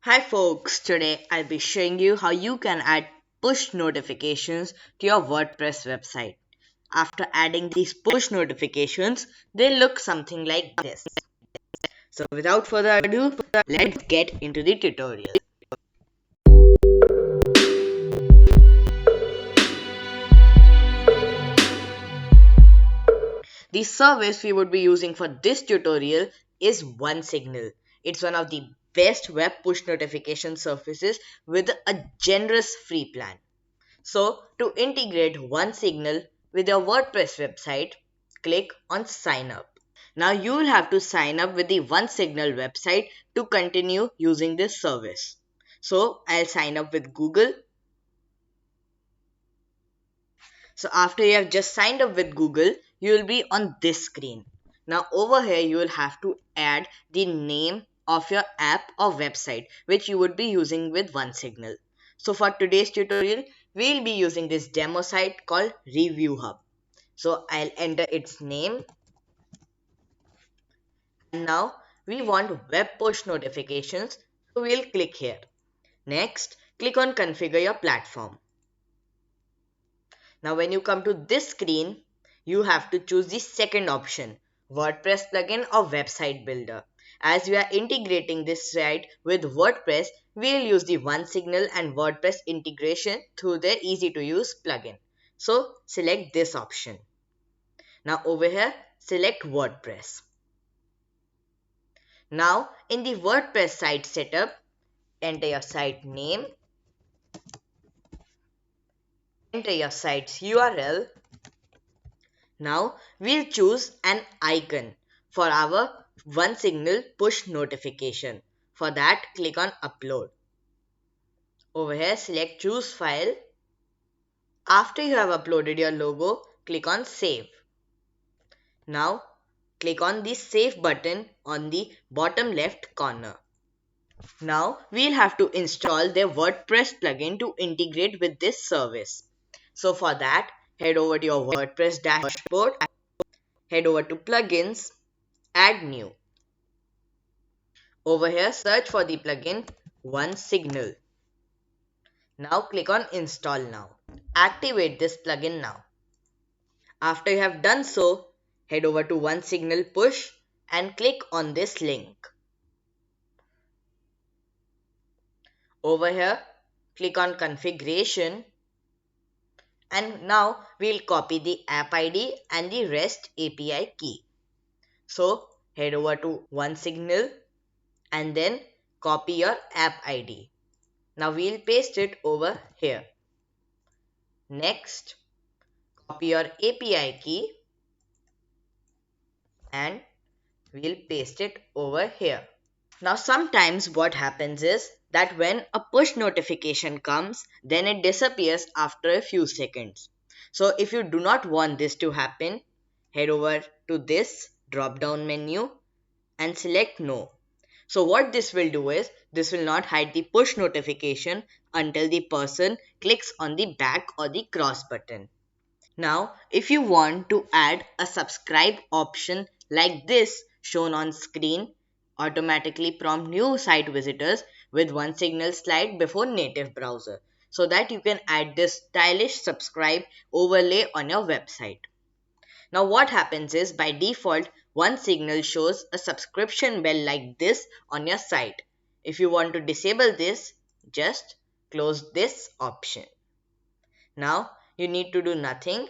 Hi folks, today I'll be showing you how you can add push notifications to your WordPress website. After adding these push notifications, they look something like this. So without further ado, let's get into the tutorial. The service we would be using for this tutorial is OneSignal. It's one of the best web push notification services with a generous free plan. So, to integrate OneSignal with your WordPress website, click on Sign Up. Now, you will have to sign up with the OneSignal website to continue using this service. So, I'll sign up with Google. So, after you have just signed up with Google, you will be on this screen. Now, over here, you will have to add the name of your app or website which you would be using with OneSignal. So for today's tutorial, we'll be using this demo site called Review Hub. So I'll enter its name. And now we want web push notifications. So we'll click here. Next, click on Configure your platform. Now when you come to this screen, you have to choose the second option, WordPress plugin or website builder. As we are integrating this site with WordPress, we'll use the OneSignal and WordPress integration through their easy to use plugin. So select this option. Now over here, select WordPress. Now in the WordPress site setup, enter your site name, enter your site's URL. Now we'll choose an icon for our OneSignal push notification. For that, click on Upload. Over here, select Choose File. After you have uploaded your logo, click on Save. Now, click on the Save button on the bottom left corner. Now, we'll have to install the WordPress plugin to integrate with this service. So for that, head over to your WordPress dashboard, head over to Plugins, Add New. Over here, search for the plugin OneSignal. Now click on Install Now. Activate this plugin now. After you have done so, head over to OneSignal Push and click on this link. Over here, click on Configuration, and now we'll copy the app ID and the REST API key. So head over to OneSignal and then copy your app ID. Now we'll paste it over here. Next, copy your API key and we'll paste it over here. Now sometimes what happens is that when a push notification comes, then it disappears after a few seconds. So if you do not want this to happen, head over to this drop down menu and select No. So what this will do is, this will not hide the push notification until the person clicks on the back or the cross button. Now, if you want to add a subscribe option like this shown on screen, automatically prompt new site visitors with OneSignal slide before native browser, so that you can add this stylish subscribe overlay on your website. Now what happens is, by default, OneSignal shows a subscription bell like this on your site. If you want to disable this, just close this option. Now you need to do nothing.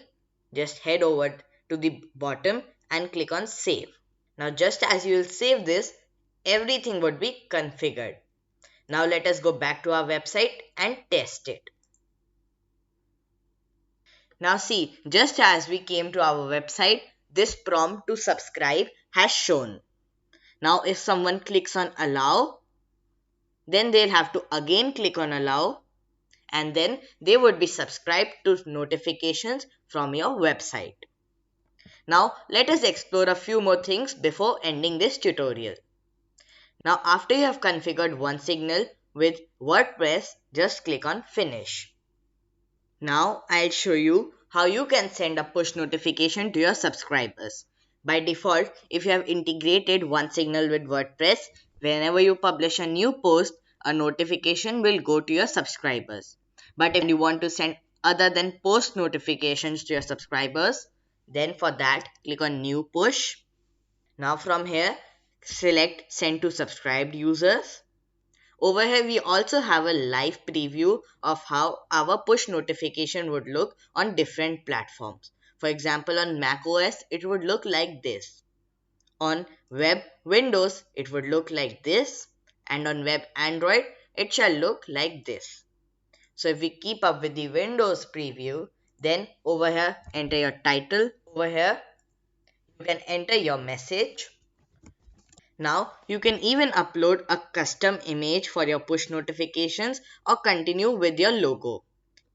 Just head over to the bottom and click on Save. Now just as you will save this, everything would be configured. Now let us go back to our website and test it. Now see, just as we came to our website, this prompt to subscribe has shown. Now if someone clicks on Allow, then they'll have to again click on Allow, and then they would be subscribed to notifications from your website. Now let us explore a few more things before ending this tutorial. Now after you have configured OneSignal with WordPress, just click on Finish. Now I'll show you how you can send a push notification to your subscribers. By default, if you have integrated OneSignal with WordPress, whenever you publish a new post, a notification will go to your subscribers. But if you want to send other than post notifications to your subscribers, then for that, click on New Push. Now from here, select Send to Subscribed Users. Over here, we also have a live preview of how our push notification would look on different platforms. For example, on macOS, it would look like this. On web Windows, it would look like this. And on web Android, it shall look like this. So if we keep up with the Windows preview, then over here, enter your title. Over here, you can enter your message. Now, you can even upload a custom image for your push notifications or continue with your logo.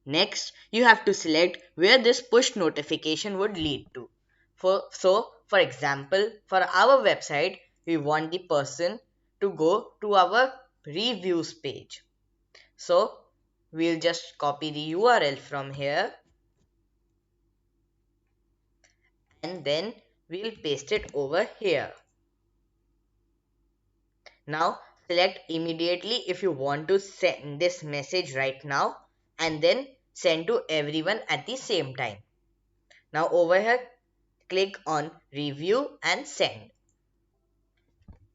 Next, you have to select where this push notification would lead to. For example, for our website, we want the person to go to our reviews page. So, we'll just copy the URL from here and then we'll paste it over here. Now select immediately if you want to send this message right now and then send to everyone at the same time. Now over here, click on review and send.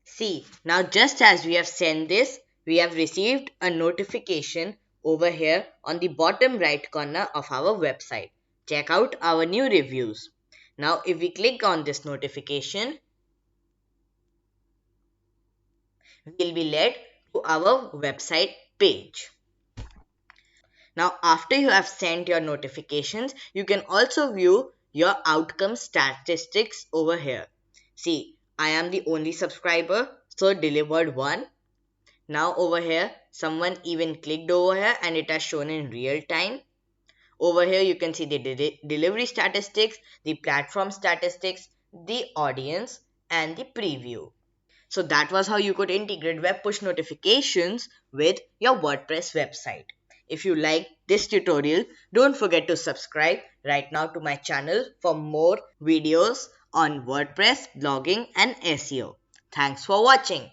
See, now just as we have sent this, we have received a notification over here on the bottom right corner of our website. Check out our new reviews. Now if we click on this notification, we'll be led to our website page. Now, after you have sent your notifications, you can also view your outcome statistics over here. See, I am the only subscriber, so delivered one. Now over here, someone even clicked over here and it has shown in real time. Over here, you can see the delivery statistics, the platform statistics, the audience, and the preview. So that was how you could integrate web push notifications with your WordPress website. If you like this tutorial, don't forget to subscribe right now to my channel for more videos on WordPress, blogging and SEO. Thanks for watching.